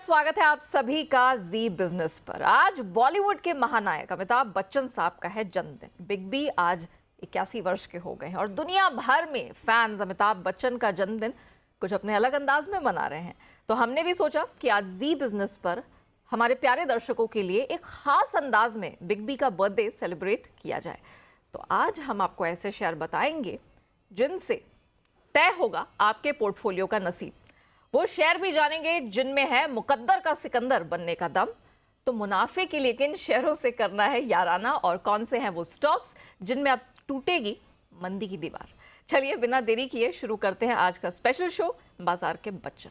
स्वागत है आप सभी का जी बिजनेस पर। आज बॉलीवुड के महानायक अमिताभ बच्चन साहब का है जन्मदिन। बिग बी आज 81 वर्ष के हो गए हैं और दुनिया भर में फैंस अमिताभ बच्चन का जन्मदिन कुछ अपने अलग अंदाज में मना रहे हैं। तो हमने भी सोचा कि आज जी बिजनेस पर हमारे प्यारे दर्शकों के लिए एक खास अंदाज में बिग बी का बर्थडे सेलिब्रेट किया जाए। तो आज हम आपको ऐसे शेयर बताएंगे जिनसे तय होगा आपके पोर्टफोलियो का नसीब। वो शेयर भी जानेंगे जिनमें है मुकद्दर का सिकंदर बनने का दम। तो मुनाफे के लिए किन शेयरों से करना है याराना और कौन से हैं वो स्टॉक्स जिनमें अब टूटेगी मंदी की दीवार। चलिए बिना देरी किए शुरू करते हैं आज का स्पेशल शो बाजार के बच्चन।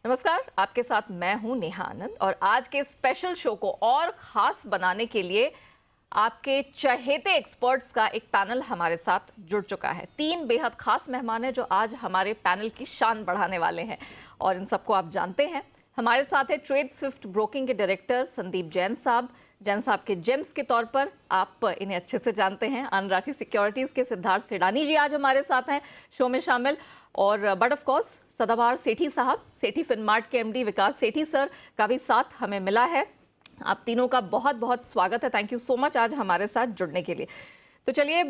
नमस्कार, आपके साथ मैं हूं नेहा आनंद और आज के स्पेशल शो को और खास बनाने के लिए आपके चहेते एक्सपर्ट्स का एक पैनल हमारे साथ जुड़ चुका है। 3 बेहद खास मेहमान हैं जो आज हमारे पैनल की शान बढ़ाने वाले हैं और इन सबको आप जानते हैं। हमारे साथ है ट्रेड स्विफ्ट ब्रोकिंग के डायरेक्टर संदीप जैन साहब। जैन साहब के जेम्स के तौर पर आप इन्हें अच्छे से जानते हैं। अनराठी सिक्योरिटीज के सिद्धार्थ सेडानी जी आज हमारे साथ हैं शो में शामिल। और बट ऑफ कोर्स सदाबहार सेठी साहब, सेठी फिनमार्ट के एमडी विकास सेठी सर का भी साथ हमें मिला है। आप तीनों का बहुत बहुत स्वागत है। थैंक यू सो मच आज हमारे साथ जुड़ने के लिए। तो चलिए,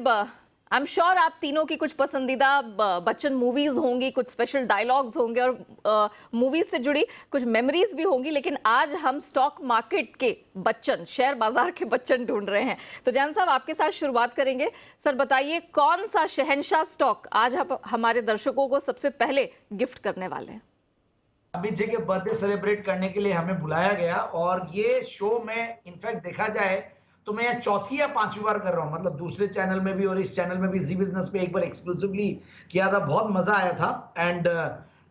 आई एम श्योर आप तीनों की कुछ पसंदीदा बच्चन मूवीज होंगी, कुछ स्पेशल डायलॉग्स होंगे और मूवीज से जुड़ी कुछ मेमोरीज भी होंगी। लेकिन आज हम स्टॉक मार्केट के बच्चन, शेयर बाजार के बच्चन ढूंढ रहे हैं। तो जैन साहब आपके साथ शुरुआत करेंगे। सर बताइए, कौन सा शहंशाह स्टॉक आज आप हमारे दर्शकों को सबसे पहले गिफ्ट करने वाले हैं? अमित जी के बर्थडे सेलिब्रेट करने के लिए हमें बुलाया गया और ये शो में इनफैक्ट देखा जाए तो मैं चौथी या 5वीं बार कर रहा हूँ। मतलब दूसरे चैनल में भी और इस चैनल में भी जी बिजनेस पे एक बार एक्सक्लूसिवली किया था। बहुत मजा आया था एंड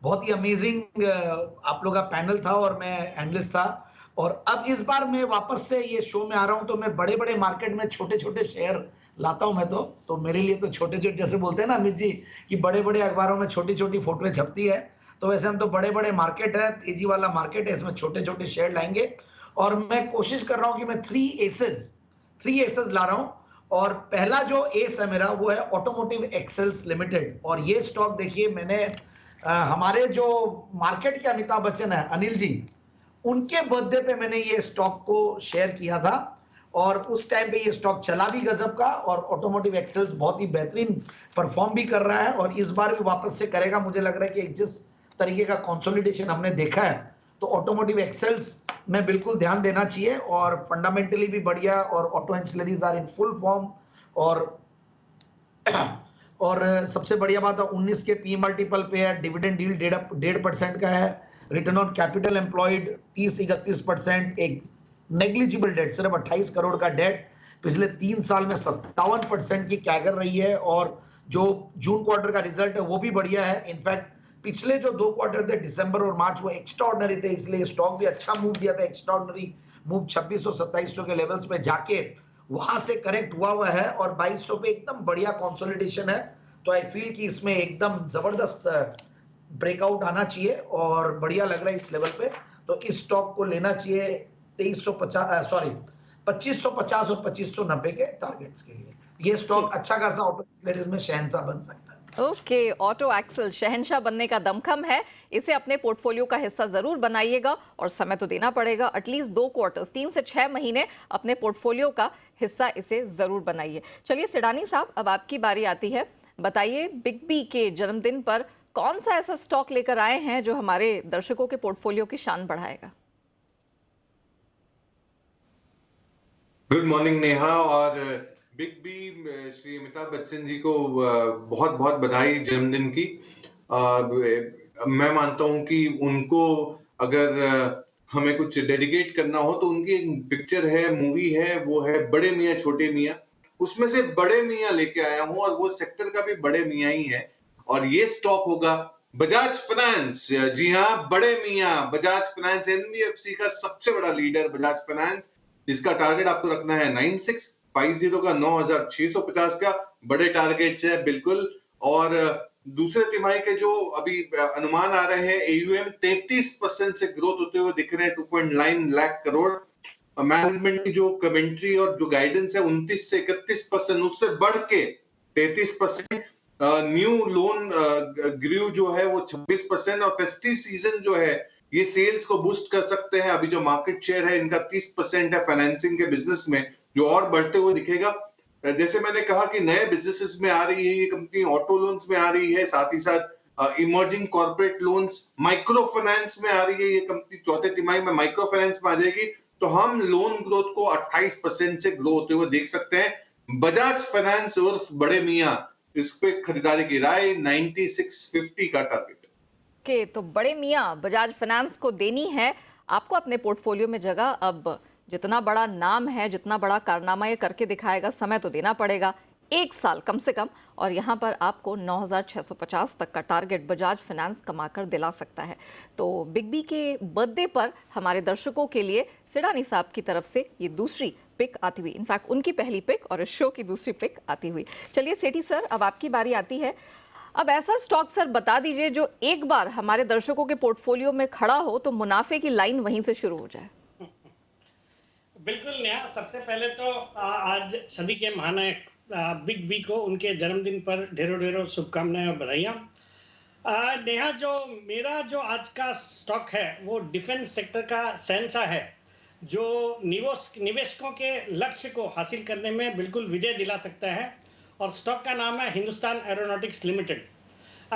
बहुत ही अमेजिंग आप लोग का पैनल था और मैं एनालिस्ट था। और अब इस बार मैं वापस से ये शो में आ रहा हूँ तो मैं बड़े बड़े मार्केट में छोटे छोटे शेयर लाता हूँ। मैं तो मेरे लिए तो छोटे छोटे, जैसे बोलते हैं ना अमित जी कि बड़े बड़े अखबारों में छोटी छोटी फोटोएं छपती है, तो वैसे हम तो बड़े बड़े मार्केट है, तेजी वाला मार्केट है, इसमें छोटे छोटे शेयर लाएंगे। और मैं कोशिश कर रहा हूं कि मैं 3 एसेस ला रहा हूं। और पहला जो एस है मेरा वो है ऑटोमोटिव एक्सेल्स लिमिटेड। और ये स्टॉक देखिए, मैंने हमारे जो मार्केट के अमिताभ बच्चन है अनिल जी, उनके बर्थडे पे मैंने ये स्टॉक को शेयर किया था और उस टाइम पे ये स्टॉक चला भी गजब का और ऑटोमोटिव एक्सेल्स बहुत ही बेहतरीन परफॉर्म भी कर रहा है और इस बार भी वापस से करेगा। मुझे लग रहा है कि जिस तरीके का कंसोलिडेशन हमने देखा है तो ऑटोमोटिव एक्सेल्स में बिल्कुल ध्यान देना चाहिए और फंडामेंटली भी बढ़िया और auto ancillaries are in full form. और सबसे बढ़िया बात है 19 के पी मल्टीपल पे है, डिविडेंड यील्ड 1.5% का है, रिटर्न ऑन कैपिटल एम्प्लॉयड 30-31%, एक नेग्लिजिबल डेट, सिर्फ 28 करोड़ का डेट, पिछले 3 साल में 57% की कैगर रही है। और जो जून क्वार्टर का रिजल्ट है वो भी बढ़िया है। इनफैक्ट पिछले जो 2 क्वार्टर थे दिसंबर और मार्च वो एक्स्ट्राऑर्डिनरी थे, इसलिए स्टॉक भी अच्छा मूव दिया था। एक्स्ट्राऑर्डिनरी मूव 2600-2700 के लेवल्स पे जाके वहां से करेक्ट हुआ है और 2200 पे एकदम बढ़िया कंसोलिडेशन है। तो आई फील कि इसमें एकदम जबरदस्त ब्रेकआउट आना चाहिए और बढ़िया लग रहा है इस लेवल पे। तो इस स्टॉक को लेना चाहिए 2550 और 2590 के टारगेट्स के लिए। ये स्टॉक अच्छा खासा ऑटो एक्सेलरीज में शहंशाह बन सकता है। ओके, ऑटो एक्सल शहंशाह बनने का दमखम है। इसे अपने पोर्टफोलियो का हिस्सा जरूर बनाइएगा और समय तो देना पड़ेगा। एटलीस्ट 2 क्वार्टर्स, 3 से 6 महीने अपने पोर्टफोलियो का हिस्सा इसे जरूर बनाइए। चलिए सेडानी साहब, अब आपकी बारी आती है। बताइए, बिग बी के जन्मदिन पर कौन सा ऐसा स्टॉक लेकर आए हैं जो हमारे दर्शकों के पोर्टफोलियो की शान बढ़ाएगा? Good morning Neha. और बिग बी श्री अमिताभ बच्चन जी को बहुत बहुत बधाई जन्मदिन की। मैं मानता हूं कि उनको अगर हमें कुछ डेडिकेट करना हो तो उनकी एक पिक्चर है, मूवी है, वो है बड़े मियाँ छोटे मियाँ। उसमें से बड़े मियाँ लेके आया हूं और वो सेक्टर का भी बड़े मियाँ ही है और ये स्टॉक होगा बजाज फाइनेंस। जी हाँ, बड़े मियाँ बजाज फाइनेंस, एनबीएफसी का सबसे बड़ा लीडर बजाज फाइनेंस, जिसका टारगेट आपको रखना है 9650 का, 9650 का बड़े टारगेट्स है बिल्कुल। और दूसरे तिमाही के जो अभी अनुमान आ रहे हैं, एयूएम 33% से ग्रोथ होते हुए दिख रहे हैं, 2.9 लाख करोड़। मैनेजमेंट की जो कमेंट्री और जो गाइडेंस है 29 से 31%, उससे बढ़ के 33%। न्यू लोन ग्रू जो है वो 26%, और फेस्टिव सीजन जो है ये सेल्स को बूस्ट कर सकते हैं। अभी जो मार्केट शेयर है इनका 30% है फाइनेंसिंग के बिजनेस में, जो और बढ़ते हुए दिखेगा। जैसे मैंने कहा कि नए बिजनेसेस में आ रही है ये कंपनी, ऑटो लोन्स में आ रही है, साथ ही साथ emerging corporate loans, micro finance में आ रही है ये कंपनी, चौथे तिमाही में माइक्रो फाइनेंस में आ जाएगी। तो हम लोन ग्रोथ को 28% से ग्रो होते हुए देख सकते हैं। बजाज फाइनेंस उर्फ बड़े मियां, इस पे खरीदारी की राय 9650 का टारगेट। के तो बड़े मियां बजाज फाइनेंस को देनी है आपको अपने पोर्टफोलियो में जगह। अब जितना बड़ा नाम है, जितना बड़ा कारनामा ये करके दिखाएगा, समय तो देना पड़ेगा, 1 साल कम से कम, और यहाँ पर आपको 9650 तक का टारगेट बजाज फाइनेंस कमाकर दिला सकता है। तो बिग बी के बर्थडे पर हमारे दर्शकों के लिए सिडानी साहब की तरफ से ये दूसरी पिक आती हुई, इनफैक्ट उनकी पहली पिक और इस शो की दूसरी पिक आती हुई। चलिए सेठी सर, अब आपकी बारी आती है। अब ऐसा स्टॉक सर बता दीजिए जो एक बार हमारे दर्शकों के पोर्टफोलियो में खड़ा हो तो मुनाफे की लाइन वहीं से शुरू हो जाए। बिल्कुल नेहा, सबसे पहले तो आज सदी के महानायक बिग बी को उनके जन्मदिन पर ढेरों ढेरों शुभकामनाएं और बधाइयाँ। नेहा, जो मेरा जो आज का स्टॉक है वो डिफेंस सेक्टर का शहंशाह है, जो निवेशकों के लक्ष्य को हासिल करने में बिल्कुल विजय दिला सकता है, और स्टॉक का नाम है हिंदुस्तान एरोनॉटिक्स लिमिटेड।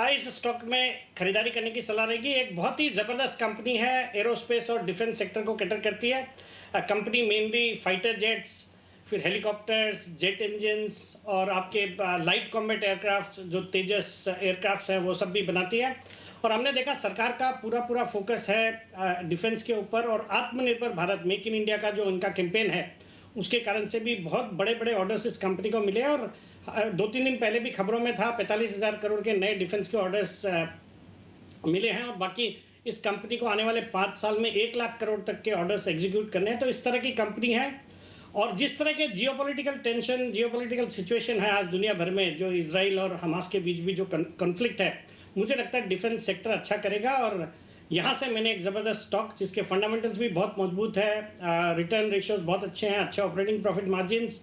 इस स्टॉक में खरीदारी करने की सलाह रहेगी। एक बहुत ही जबरदस्त कंपनी है, एरोस्पेस और डिफेंस सेक्टर को कैटर करती है। कंपनी मेनली फाइटर जेट्स, फिर हेलीकॉप्टर्स, जेट इंजन्स और आपके लाइट कॉम्बैट एयरक्राफ्ट जो तेजस एयरक्राफ्ट हैं वो सब भी बनाती है। और हमने देखा सरकार का पूरा फोकस है डिफेंस के ऊपर, और आत्मनिर्भर भारत, मेक इन इंडिया का जो इनका कैंपेन है उसके कारण से भी बहुत बड़े बड़े ऑर्डर्स इस कंपनी को मिले। और 2-3 दिन पहले भी खबरों में था 45,000 करोड़ के नए डिफेंस के ऑर्डर्स मिले हैं, और बाकी इस कंपनी को आने वाले 5 साल में 1 लाख करोड़ तक के ऑर्डर्स एग्जीक्यूट करने हैं। तो इस तरह की कंपनी है, और जिस तरह के जियोपॉलिटिकल टेंशन, जियोपॉलिटिकल सिचुएशन है आज दुनिया भर में, जो इजराइल और हमास के बीच भी जो कॉन्फ्लिक्ट है, मुझे लगता है डिफेंस सेक्टर अच्छा करेगा। और यहाँ से मैंने एक जबरदस्त स्टॉक जिसके फंडामेंटल्स भी बहुत मजबूत है, रिटर्न रेशियोज बहुत अच्छे हैं, अच्छे ऑपरेटिंग प्रॉफिट मार्जिन्स,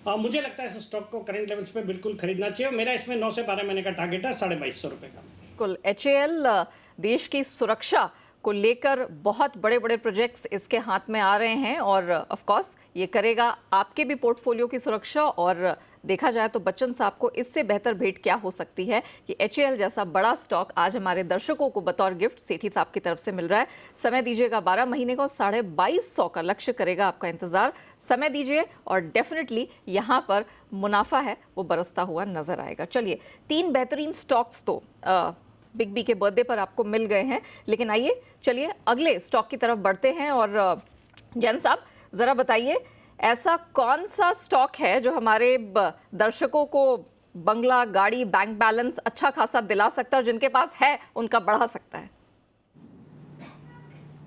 मुझे लगता है इस स्टॉक को करंट लेवल्स पे बिल्कुल खरीदना चाहिए। मेरा इसमें 9 से 12 महीने का टारगेट है 2250 रुपए का। बिल्कुल, HAL देश की सुरक्षा को लेकर बहुत बड़े बड़े प्रोजेक्ट्स इसके हाथ में आ रहे हैं, और ऑफ कोर्स ये करेगा आपके भी पोर्टफोलियो की सुरक्षा। और देखा जाए तो बच्चन साहब को इससे बेहतर भेंट क्या हो सकती है कि HAL जैसा बड़ा स्टॉक आज हमारे दर्शकों को बतौर गिफ्ट सेठी साहब की तरफ से मिल रहा है। समय दीजिएगा 12 महीने का, 2250 का लक्ष्य करेगा आपका इंतजार। समय दीजिए और डेफिनेटली यहाँ पर मुनाफा है वो बरसता हुआ नजर आएगा। चलिए, 3 बेहतरीन स्टॉक्स तो बिग बी के बर्थडे पर आपको मिल गए हैं, लेकिन आइए चलिए अगले स्टॉक की तरफ बढ़ते हैं। और जैन साहब, जरा बताइए ऐसा कौन सा स्टॉक है जो हमारे दर्शकों को बंगला, गाड़ी, बैंक बैलेंस अच्छा खासा दिला सकता है, और जिनके पास है उनका बढ़ा सकता है?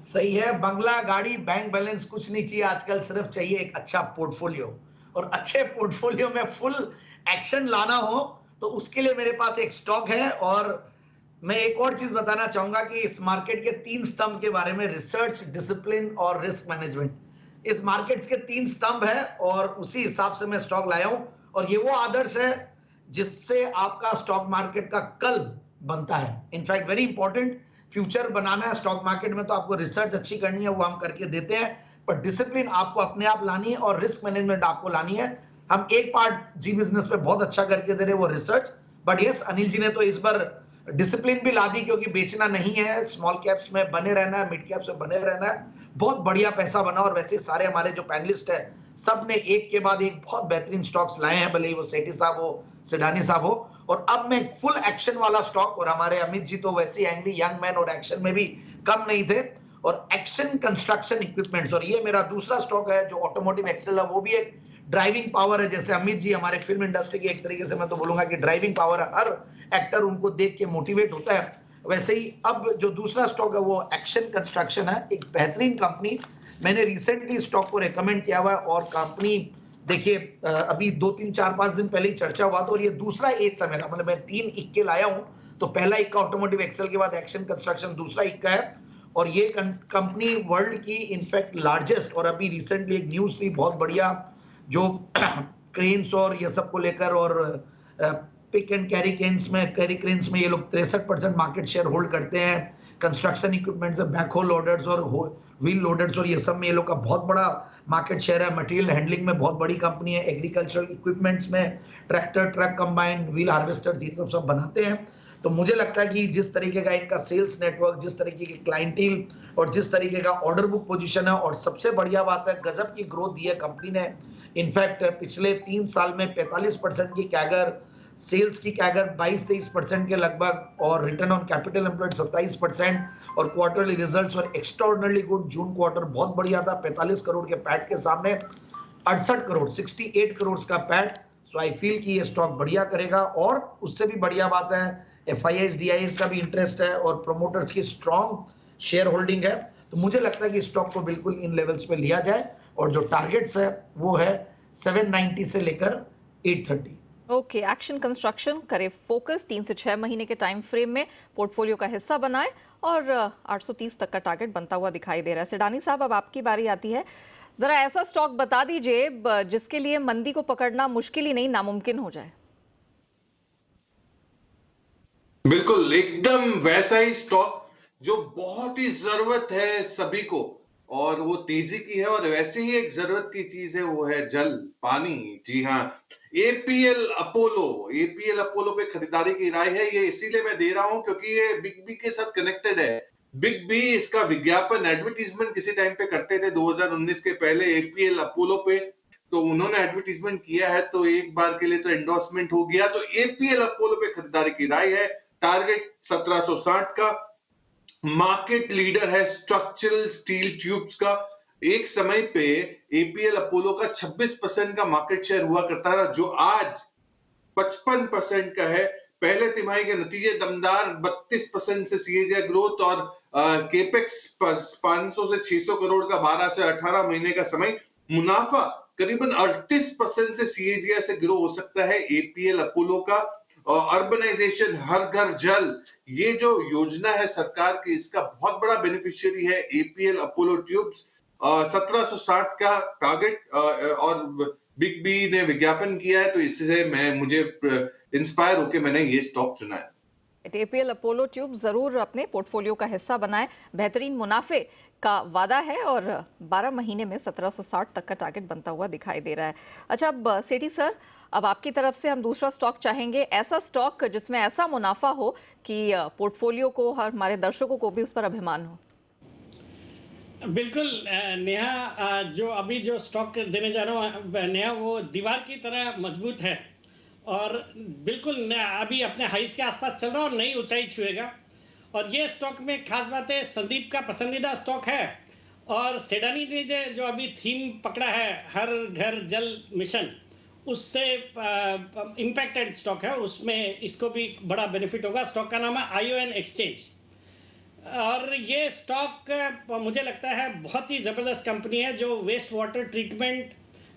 सही है, बंगला, गाड़ी, बैंक बैलेंस कुछ नहीं चाहिए आजकल, सिर्फ चाहिए एक अच्छा पोर्टफोलियो। और अच्छे पोर्टफोलियो में फुल एक्शन लाना हो तो उसके लिए मेरे पास एक स्टॉक है। और मैं एक और चीज बताना चाहूंगा कि इस मार्केट के 3 स्तंभ के बारे में, रिसर्च, डिसिप्लिन और रिस्क मैनेजमेंट। इस मार्केट्स के 3 स्तंभ है और उसी हिसाब से मैं स्टॉक लाया हूं। और ये वो आदर्श है जिससे आपका स्टॉक मार्केट का कल बनता है। इनफैक्ट वेरी इंपॉर्टेंट, फ्यूचर बनाना है स्टॉक मार्केट में तो आपको रिसर्च अच्छी करनी है, वो हम करके देते हैं, पर डिसिप्लिन आपको अपने आप लानी है और रिस्क मैनेजमेंट आपको लानी है। हम एक पार्ट जी बिजनेस पे बहुत अच्छा करके दे रहे, वो research. But yes, Anil ji ने तो इस बार डिसिप्लिन भी ला दी, क्योंकि बेचना नहीं है, स्मॉल कैप्स में बने रहना है, मिड कैप्स में बने रहना है। बहुत बढ़िया पैसा बना। और वैसे सारे हमारे जो पैनलिस्ट है सब ने एक के बाद एक बहुत बेहतरीन स्टॉक्स लाए हैं, भले ही वो सेठी साहब हो, सिडानी साहब हो। और अब मैं फुल एक्शन वाला स्टॉक, और हमारे अमित जी तो वैसे एंग्री यंग मैन और एक्शन में भी कम नहीं थे, और एक्शन कंस्ट्रक्शन इक्विपमेंट्स। और ये मेरा दूसरा स्टॉक है जो ऑटोमोटिव एक्सेल है, वो भी एक ड्राइविंग पावर है। जैसे अमित जी हमारे फिल्म इंडस्ट्री की एक तरीके से मैं तो बोलूंगा कि ड्राइविंग पावर है, हर एक्टर उनको देख के मोटिवेट होता है। वैसे ही अब जो दूसरा स्टॉक है वो एक्शन कंस्ट्रक्शन है, एक बेहतरीन कंपनी। मैंने रिसेंटली स्टॉक को रेकमेंड किया हुआ है, और कंपनी देखिए अभी 2-3-4-5 दिन पहले ही चर्चा हुआ था, और ये दूसरा एस है मेरा, मतलब मैं 3 इक्के लाया हूं। तो पहला इक्का ऑटोमोटिव एक्सेल के बाद एक्शन कंस्ट्रक्शन दूसरा इक्का है। और ये कंपनी वर्ल्ड की इनफैक्ट लार्जेस्ट, और अभी रिसेंटली एक न्यूज़ थी बहुत बढ़िया, जो क्रेन्स और ये सब को लेकर, और पिक एंड कैरी क्रेन्स में ये लोग 63% मार्केट शेयर होल्ड करते हैं। कंस्ट्रक्शन इक्विपमेंट्स, बैकहो लोडर्स और व्हील लोडर्स और ये सब में ये लोग का बहुत बड़ा मार्केट शेयर है। मटेरियल हैंडलिंग में बहुत बड़ी कंपनी है। एग्रीकल्चरल इक्विपमेंट्स में tractor, truck combine, wheel harvesters, ये सब बनाते हैं। तो मुझे लगता है कि जिस तरीके का इनका सेल्स नेटवर्क, जिस तरीके की क्लाइंटेल और जिस तरीके का ऑर्डर बुक पोजीशन है, और सबसे बढ़िया बात है गजब की ग्रोथ दी है कंपनी ने। इनफैक्ट पिछले 3 साल में 45% की कैगर, सेल्स की कैगर 22-23% के लगभग, और रिटर्न ऑन कैपिटल एम्प्लॉयड 27%, और क्वार्टरली रिजल्ट्स और एक्स्ट्राऑर्डिनरली गुड। जून क्वार्टर बहुत बढ़िया था, 45 करोड़ के पैट के सामने 68 करोड़, 68 करोड़ का पैट। सो आई फील कि ये स्टॉक बढ़िया करेगा। और उससे भी बढ़िया बात है FIIs, DIIs का भी इंटरेस्ट है और प्रोमोटर्स की स्ट्रॉन्ग शेयर होल्डिंग है। तो मुझे लगता है कि स्टॉक को बिल्कुल इन लेवल्स पे लिया जाए, और जो टारगेट्स है वो है 790 से लेकर 830। ओके, एक्शन कंस्ट्रक्शन करे फोकस 3 से 6 महीने के टाइम फ्रेम में पोर्टफोलियो का हिस्सा बनाए, और 830 तक का टारगेट बनता हुआ दिखाई दे रहा है। सिडानी साहब, अब आपकी बारी आती है। जरा ऐसा स्टॉक बता दीजिए जिसके लिए मंदी को पकड़ना मुश्किल ही नहीं, नामुमकिन हो जाए। बिल्कुल एकदम वैसा ही स्टॉक जो बहुत ही जरूरत है सभी को, और वो तेजी की है, और वैसे ही एक जरूरत की चीज है, वो है जल, पानी। जी हाँ, APL अपोलो पे खरीदारी की राय है। ये इसीलिए मैं दे रहा हूं क्योंकि ये बिग बी के साथ कनेक्टेड है। बिग बी इसका विज्ञापन, एडवर्टीजमेंट किसी टाइम पे करते थे 2019 के पहले APL अपोलो पे, तो उन्होंने एडवर्टीजमेंट किया है, तो एक बार के लिए तो एंडोर्समेंट हो गया। तो APL अपोलो पे खरीदारी की राय है। टारगेट 1760 का। मार्केट लीडर है स्ट्रक्चरल स्टील ट्यूब्स का। एक समय पे APL अपोलो का 26% का मार्केट शेयर हुआ करता था, जो आज 55% का है। पहले तिमाही के नतीजे दमदार 32% से CAGR ग्रोथ, और केपेक्स 500 से 600 करोड़ का 12 से 18 महीने का समय। मुनाफा करीबन 38% से CAGR से ग्रो हो सकता है APL अपोलो का। अर्बनाइजेशन, हर घर जल, ये जो योजना है सरकार की, इसका बहुत बड़ा बेनिफिशियरी है APL अपोलो ट्यूब्स। 1760 का टारगेट, और बिग बी ने विज्ञापन किया है, तो इससे मुझे इंस्पायर होकर मैंने ये स्टॉक चुना है। APL अपोलो ट्यूब जरूर अपने पोर्टफोलियो का हिस्सा बनाएं। बेहतरीन मुनाफे का वादा है, और 12 महीने में 1760 तक का टारगेट बनता हुआ दिखाई दे रहा है। अच्छा, अब सेठी सर, अब आपकी तरफ से हम दूसरा स्टॉक चाहेंगे, ऐसा स्टॉक जिसमें ऐसा मुनाफा हो कि पोर्टफोलियो को, हमारे दर्शकों को भी उस पर अभिमान हो। बिल्कुल नेहा, जो अभी जो स्टॉक देने जा रहा हूँ नेहा, वो दीवार की तरह मजबूत है, और बिल्कुल अभी अपने हाइस के आसपास चल रहा है और नई ऊंचाई छुएगा। और ये स्टॉक में खास बात है, संदीप का पसंदीदा स्टॉक है, और सेडानी ने जो अभी थीम पकड़ा है, हर घर जल मिशन, उससे इम्पैक्टेड स्टॉक है, उसमें इसको भी बड़ा बेनिफिट होगा। स्टॉक का नाम है ION एक्सचेंज, और ये स्टॉक मुझे लगता है बहुत ही ज़बरदस्त कंपनी है, जो वेस्ट वाटर ट्रीटमेंट,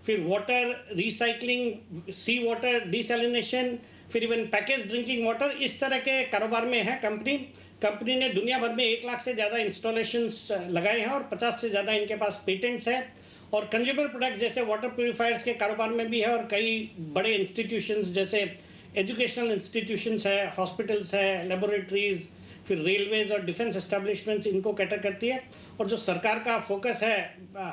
फिर वाटर रिसाइकलिंग, सी वाटर डिसैलिनेशन, फिर इवन पैकेज ड्रिंकिंग वाटर, इस तरह के कारोबार में है कंपनी ने दुनिया भर में 1 लाख से ज़्यादा इंस्टॉलेशंस लगाए हैं, और 50 से ज़्यादा इनके पास पेटेंट्स हैं, और कंज्यूमर प्रोडक्ट्स जैसे वाटर प्यूरिफायर्स के कारोबार में भी है, और कई बड़े इंस्टीट्यूशंस जैसे एजुकेशनल इंस्टीट्यूशंस है, हॉस्पिटल्स है, लेबोरेटरीज, फिर रेलवेज और डिफेंस एस्टेब्लिशमेंट्स इनको कैटर करती है। और जो सरकार का फोकस है,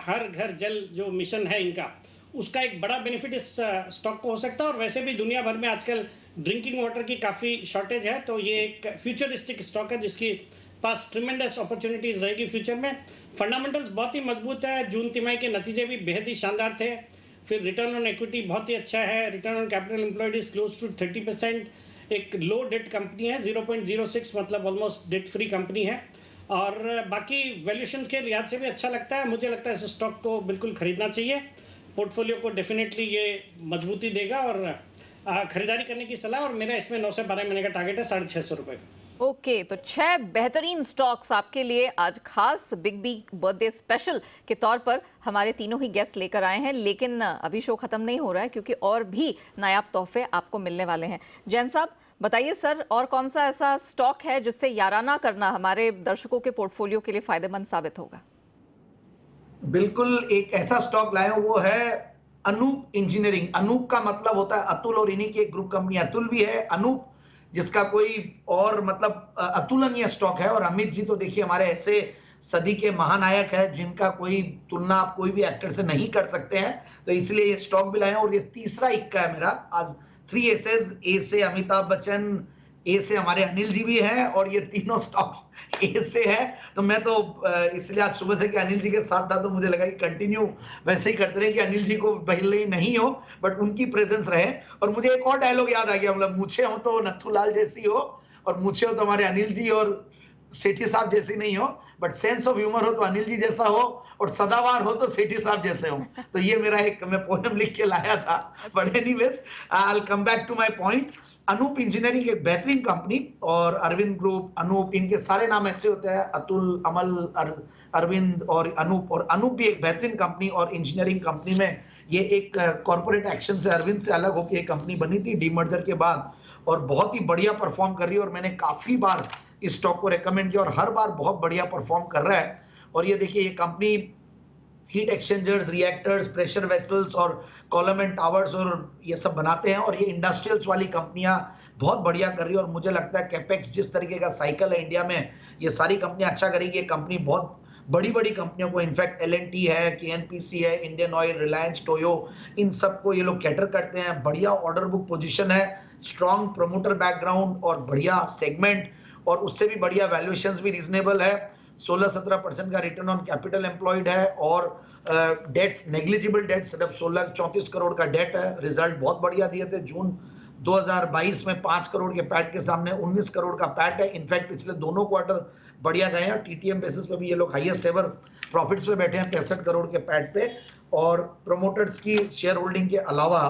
हर घर जल जो मिशन है इनका, उसका एक बड़ा बेनिफिट इस स्टॉक को हो सकता है। और वैसे भी दुनिया भर में आजकल ड्रिंकिंग वाटर की काफ़ी शॉर्टेज है, तो ये एक फ्यूचरिस्टिक स्टॉक है जिसकी पास ट्रिमेंडस अपॉर्चुनिटीज रहेगी फ्यूचर में। फंडामेंटल्स बहुत ही मजबूत है, जून तिमाही के नतीजे भी बेहद ही शानदार थे, फिर रिटर्न ऑन इक्विटी बहुत ही अच्छा है, return on capital employed is close to 30%, एक लो डेट कंपनी है, 0.06, मतलब ऑलमोस्ट डेट फ्री कंपनी है, और बाकी वैल्यूएशन के लिहाज से भी अच्छा लगता है। मुझे लगता है इस स्टॉक को बिल्कुल खरीदना चाहिए, पोर्टफोलियो को डेफिनेटली ये मजबूती देगा, और खरीदारी करने की सलाह। और मेरा इसमें 9 से 12 महीने का टारगेट है 650 रुपये का। ओके, तो 6 बेहतरीन स्टॉक्स आपके लिए आज खास बिग बी बर्थडे स्पेशल के तौर पर हमारे तीनों ही गेस्ट लेकर आए हैं, लेकिन अभी शो खत्म नहीं हो रहा है, क्योंकि और भी नायाब तोहफे आपको मिलने वाले हैं। जैन साहब, बताइए सर, और कौन सा ऐसा स्टॉक है जिससे याराना करना हमारे दर्शकों के पोर्टफोलियो के लिए फायदेमंद साबित होगा? बिल्कुल एक ऐसा स्टॉक लाए वो है अनूप इंजीनियरिंग। अनूप का मतलब होता है अतुल, और इन्हीं की एक ग्रुप कंपनी अतुल भी है, अनूप जिसका कोई और मतलब अतुलनीय स्टॉक है। और अमित जी तो देखिए हमारे ऐसे सदी के महानायक है जिनका कोई तुलना आप कोई भी एक्टर से नहीं कर सकते हैं, तो इसलिए ये स्टॉक भी लाए। और ये तीसरा इक्का है मेरा आज। 3 एसेस, ए से अमिताभ बच्चन, ए से हमारे अनिल जी भी हैं, और ये तीनों स्टॉक्स ए से है। तो मैं तो इसलिए आज सुबह से कि अनिल जी के साथ था तो मुझे लगा कि कंटिन्यू वैसे ही करते रहे कि अनिल जी को पहले नहीं हो बट उनकी प्रेजेंस रहे। और मुझे एक और डायलॉग याद आ गया, मतलब मूछे हो तो नथुलाल जैसी हो, और मूछे हो तो हमारे अनिल जी और सेठी साहब जैसी नहीं हो, बट सेंस ऑफ ह्यूमर हो तो अनिल जी जैसा हो, और सदाबहार हो तो सेठी साहब जैसे हो। तो ये मेरा एक मैं पोएम लिख के लाया था। But anyways I will come back to my point. Anup Engineering एक बेहतरीन कंपनी, और अरविंद ग्रुप, अनूप, इनके सारे नाम ऐसे होते हैं, अतुल, अमल, अरविंद और अनूप। और अनूप भी एक बेहतरीन कंपनी और इंजीनियरिंग कंपनी में ये एक कॉर्पोरेट एक्शन से अरविंद से अलग होकर एक कंपनी बनी थी डीमर्जर के बाद, और बहुत ही बढ़िया परफॉर्म कर रही है। और मैंने काफी बार इस स्टॉक को रेकमेंड किया और हर बार बहुत बढ़िया परफॉर्म कर रहा है। और ये देखिए ये company heat exchangers, reactors, pressure vessels और कॉलम एंड टावर्स और ये सब बनाते हैं, और ये इंडस्ट्रियल्स वाली कंपनियां बहुत बढ़िया कर रही है। और मुझे लगता है कैपेक्स जिस तरीके का साइकिल है इंडिया में, ये सारी कंपनियां अच्छा करेगी। ये कंपनी बहुत बड़ी बड़ी कंपनियों को, इनफैक्ट एल&टी है, केएनपीसी है, इंडियन ऑयल, रिलायंस, टोयो, इन सबको ये लोग कैटर करते हैं। बढ़िया ऑर्डर बुक पोजीशन है, स्ट्रॉन्ग प्रमोटर बैकग्राउंड और बढ़िया सेगमेंट, और उससे भी बढ़िया वैल्यूएशंस भी रीजनेबल है। 16-17% का रिटर्न ऑन कैपिटल एम्प्लॉयड है, और डेट्स नेग्लिजिबल डेट, सिर्फ 16-34 करोड़ का डेट है। रिजल्ट बहुत बढ़िया दिए थे। जून 2022 में 5 करोड़ के पैट के सामने 19 करोड़ का पैट है। इनफैक्ट पिछले दोनों क्वार्टर बढ़िया गए हैं। टीटीएम बेसिस पे भी ये लोग हाईएस्ट एवर प्रॉफिट्स पे बैठे हैं 65 करोड़ के पैट पे। और प्रोमोटर्स की शेयर होल्डिंग के अलावा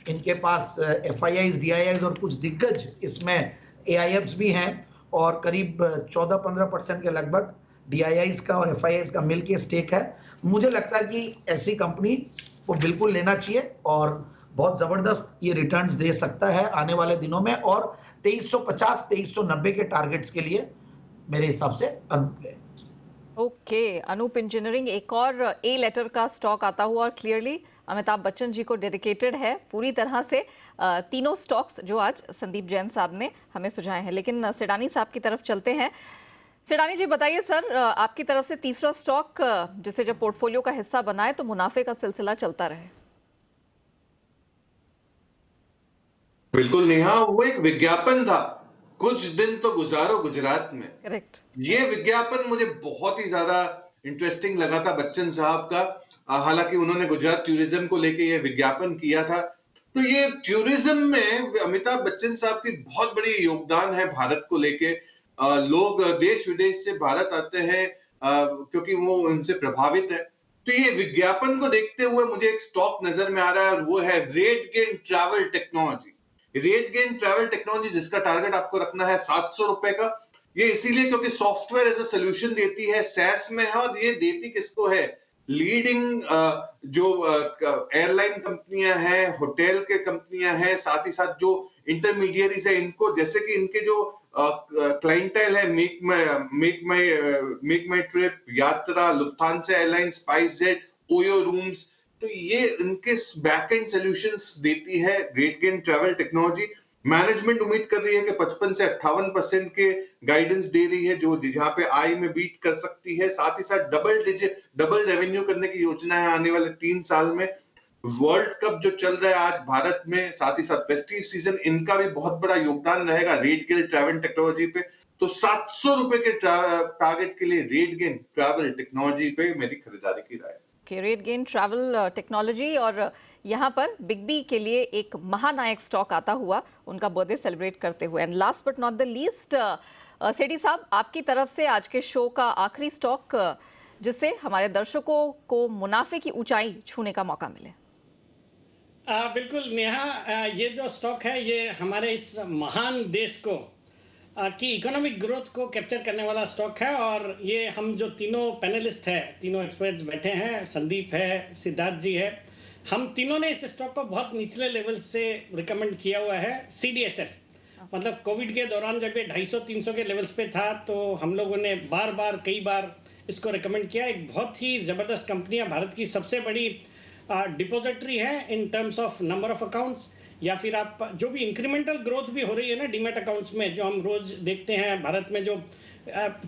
इनके पास एफआईआईज, डीआईआईज और कुछ दिग्गज इसमें एआईएफ्स भी हैं, और करीब 14-15% के लगभग डीआईआईज का और एफआईआईज का मिलके स्टेक है। मुझे लगता है कि ऐसी कंपनी को बिल्कुल लेना चाहिए, और बहुत जबरदस्त ये रिटर्न्स दे सकता है आने वाले दिनों में। और 2350, 2390 के टारगेट्स के लिए मेरे हिसाब से अनूप है। ओके, अनूप इंजीनियरिंग एक और ए लेटर का स्टॉक आता हुआ, और क्लियरली अमिताभ बच्चन जी को डेडिकेटेड है पूरी तरह से। तीनों स्टॉक्स जो आज संदीप जैन साहब ने हमें सुझाए हैं। लेकिन सेडानी साहब की तरफ चलते हैं। सेडानी जी बताइए सर, आपकी तरफ से तीसरा स्टॉक जिसे जब पोर्टफोलियो का हिस्सा बनाए तो मुनाफे का सिलसिला चलता रहे। बिल्कुल नेहा, वो एक विज्ञापन था, कुछ दिन तो गुजारो गुजरात में। करेक्ट। ये विज्ञापन मुझे बहुत ही ज्यादा इंटरेस्टिंग लगा था बच्चन साहब का। हालांकि उन्होंने गुजरात टूरिज्म को लेके ये विज्ञापन किया था। तो ये टूरिज्म में अमिताभ बच्चन साहब की बहुत बड़ी योगदान है भारत को लेके। लोग देश विदेश से भारत आते हैं क्योंकि वो उनसे प्रभावित है। तो ये विज्ञापन को देखते हुए मुझे एक स्टॉक नजर में आ रहा है, और वो है रेटगेन ट्रैवल टेक्नोलॉजी। रेटगेन ट्रैवल टेक्नोलॉजी जिसका टारगेट आपको रखना है 700 रुपए का। ये इसीलिए क्योंकि सॉफ्टवेयर एज अ सोल्यूशन देती है, सैस में है, और ये देती किसको है? लीडिंग जो एयरलाइन कंपनियां हैं, होटल के कंपनियां हैं, साथ ही साथ जो इंटरमीडियरीज है इनको, जैसे कि इनके जो क्लाइंटेल है, मेक माई ट्रिप, यात्रा, Lufthansa airline, SpiceJet, OYO rooms, तो ये इनके बैकएंड सॉल्यूशंस देती है रेटगेन ट्रैवल टेक्नोलॉजी। मैनेजमेंट उम्मीद कर रही है कि 55 से 58% के गाइडेंस दे रही है, जो जहां पे आई में बीट कर सकती है। साथ ही साथ डबल रेवेन्यू करने की योजना है आने वाले 3 साल में। वर्ल्ड कप जो चल रहा है आज भारत में, साथ ही साथ फेस्टिव सीजन, इनका भी बहुत बड़ा योगदान रहेगा रेटगेन ट्रैवल टेक्नोलॉजी पे। तो 700 रुपए के टारगेट के लिए रेटगेन ट्रैवल टेक्नोलॉजी पे मेरी खरीदारी की राय है। रेटगेन ट्रैवल टेक्नोलॉजी, और यहाँ पर बिग बी के लिए एक महानायक स्टॉक आता हुआ उनका बर्थडे सेलिब्रेट करते हुए। And last but not the least, Sethi साहब आपकी तरफ से आज के शो का आखिरी स्टॉक जिससे हमारे दर्शकों को मुनाफे की ऊंचाई छूने का मौका मिले। बिल्कुल नेहा, ये जो स्टॉक है ये हमारे इस महान देश को की इकोनॉमिक ग्रोथ को कैप्चर करने वाला स्टॉक है। और ये हम जो तीनों पैनलिस्ट हैं, तीनों एक्सपर्ट्स बैठे हैं, संदीप है, सिद्धार्थ जी है, हम तीनों ने इस स्टॉक को बहुत निचले लेवल से रिकमेंड किया हुआ है। CDSL मतलब कोविड के दौरान जब ये 250-300 के लेवल्स पे था तो हम लोगों ने कई बार इसको रिकमेंड किया। एक बहुत ही ज़बरदस्त कंपनी है, भारत की सबसे बड़ी डिपॉजिटरी है in terms of number of accounts, या फिर आप जो भी इंक्रीमेंटल ग्रोथ भी हो रही है ना डीमैट अकाउंट्स में, जो हम रोज देखते हैं भारत में, जो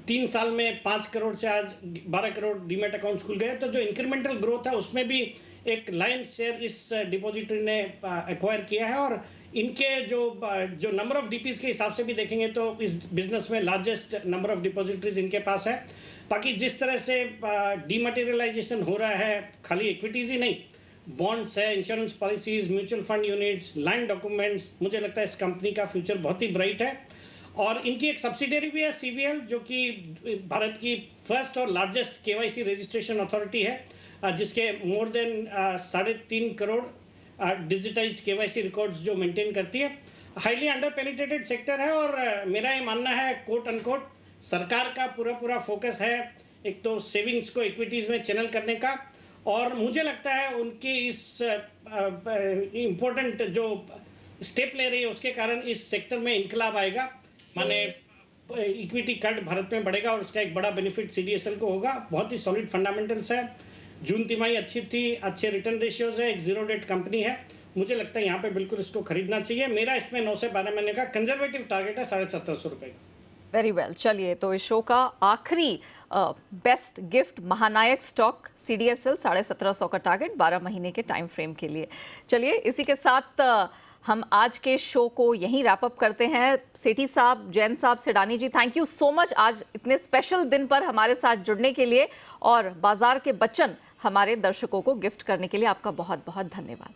3 साल में 5 करोड़ से आज 12 करोड़ डीमैट अकाउंट्स खुल गए, तो जो इंक्रीमेंटल ग्रोथ है उसमें भी एक लाइन शेयर इस डिपॉजिटरी ने एक्वायर किया है। और इनके जो नंबर ऑफ डीपीज के हिसाब से भी देखेंगे तो इस बिजनेस में लार्जेस्ट नंबर ऑफ डिपॉजिटरीज इनके पास है। बाकी जिस तरह से डीमटेरियलाइजेशन हो रहा है, खाली इक्विटीज ही नहीं, बॉन्ड्स है, insurance policies, mutual fund units, land documents, मुझे लगता है इस कंपनी का फ्यूचर बहुत ही ब्राइट है। और इनकी एक सब्सिडियरी भी है सीवीएल, जो कि भारत की फर्स्ट और लार्जेस्ट केवाईसी रजिस्ट्रेशन अथॉरिटी है, जिसके more than 3.5 crore digitised KYC records जो मेंटेन करती है। हाईली अंडर पेनिट्रेटेड सेक्टर है और मेरा ये मानना है कोट अनकोट सरकार का पूरा फोकस है एक तो सेविंग्स को इक्विटीज में चैनल करने का, और मुझे लगता है उनकी इस इम्पोर्टेंट जो स्टेप ले रही है उसके कारण इस सेक्टर में इनकलाब आएगा, माने इक्विटी कट भारत में बढ़ेगा और उसका एक बड़ा बेनिफिट सीडीएसएल को होगा। बहुत ही सॉलिड फंडामेंटल्स है, जून तिमाही अच्छी थी, अच्छे रिटर्न रेशियोज है, एक जीरो डेट कंपनी है, मुझे लगता है यहाँ पे बिल्कुल इसको खरीदना चाहिए। मेरा इसमें 9 से 12 महीने का कंजर्वेटिव टारगेट है 1750 रुपए का। वेरी वेल, चलिए तो इस शो का आखिरी बेस्ट गिफ्ट महानायक स्टॉक सीडीएसएल 1750 का टारगेट 12 महीने के टाइम फ्रेम के लिए। चलिए इसी के साथ हम आज के शो को यहीं रैप अप करते हैं। सेठी साहब, जैन साहब, सिडानी जी, थैंक यू सो मच आज इतने स्पेशल दिन पर हमारे साथ जुड़ने के लिए और बाजार के बच्चन हमारे दर्शकों को गिफ्ट करने के लिए आपका बहुत बहुत धन्यवाद।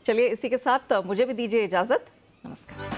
चलिए इसी के साथ मुझे भी दीजिए इजाजत, नमस्कार।